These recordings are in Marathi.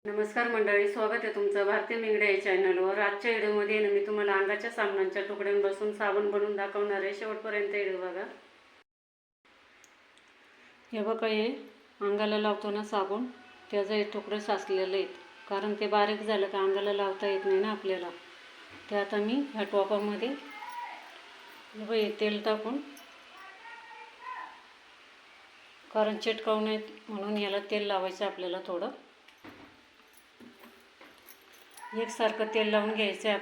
नमस्कार मंडळी, स्वागत आहे तुमचं भारतीय मिंगडे या चॅनलवर। आजच्या व्हिडिओमध्ये मी तुम्हाला अंगाच्या साबणांच्या तुकड्यांपासून साबण बनवून दाखवणार आहे। शेवटपर्यंत व्हिडिओ बघा। हे बघा, हे अंगाला लावतो ना साबण, त्याचे हे तुकडे साचलेले आहेत, कारण ते बारीक झालं का अंगाला लावता येत नाही ना आपल्याला। ते आता मी ह्या टोपामध्ये हे तेल टाकून, कारण चिटकावू नये म्हणून याला तेल लावायचं आपल्याला। थोडं एकसारखं तेल लावून घ्यायचं आहे।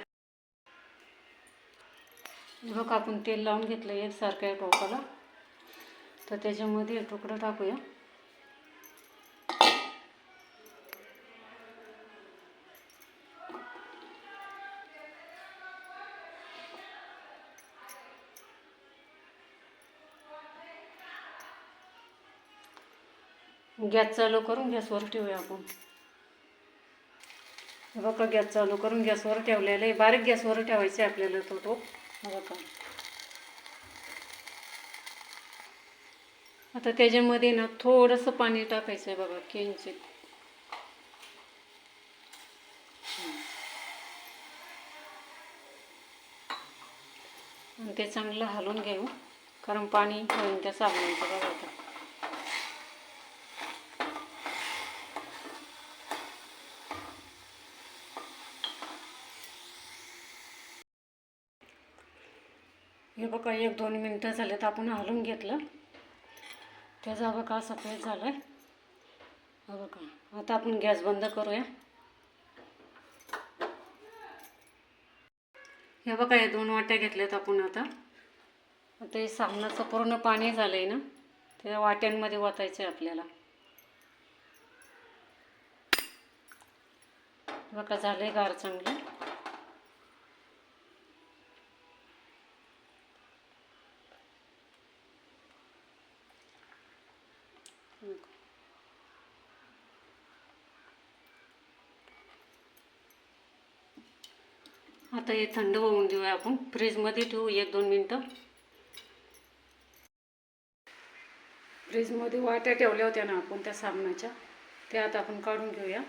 बघा, आपण तेल लावून घेतलं एकसारखं आहे टोपाला। तर त्याच्यामध्ये तुकडं टाकूया। गॅस चालू करून गॅसवर ठेवूया आपण। बघा, गॅस चालू करून गॅसवर ठेवलेलं आहे। बारीक गॅसवर ठेवायचं आहे आपल्याला तो टोप। बघा, आता त्याच्यामध्ये ना थोडंसं पाणी टाकायचं आहे बघा, किंचित। आणि ते चांगलं हलवून घेऊ, कारण पाणी होईल त्या साबणाचं। बघा आता हे बघा, 1-2 मिनटं झालेत, आपण हलवून घेतलं। त्याचा बघा सफेद झालाय। बघा, आता आपण गॅस बंद करूया। हे बघा, हे 2 वाट्या घेतल्यात आपण। आता हे साबणाचं पूर्ण पाणी झालंय ना, त्या वाट्यांमध्ये ओतायचं आहे आपल्याला। बघा, झालंय गार चांगलं। आता हे थंड होऊन देऊया आपण, फ्रीजमध्ये ठेवू 1-2 मिनटं। फ्रीजमध्ये वाट्या ठेवल्या होत्या ना आपण त्या साबणाच्या, त्या आता आपण काढून घेऊया।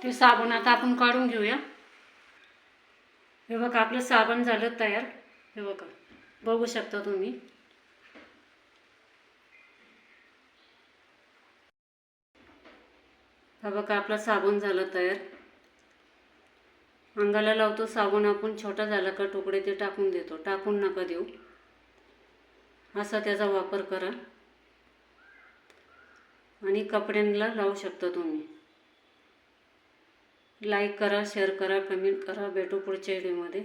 ते साबण आता आपण काढून घेऊया। हे बघा, आपलं साबण झालं तयार। हे बघा, बघू शकता तुम्ही। हा बघा, आपला साबण झालं तयार। अंगाला लावतो साबण आपण, छोटा झाला का तुकडे ते टाकून देतो। टाकून नका देऊ, असा त्याचा वापर करा। आणि कपड्यांना लावू शकता तुम्ही। लाईक करा, शेअर करा, कमेंट करा। भेटू पुढच्या व्हिडिओमध्ये।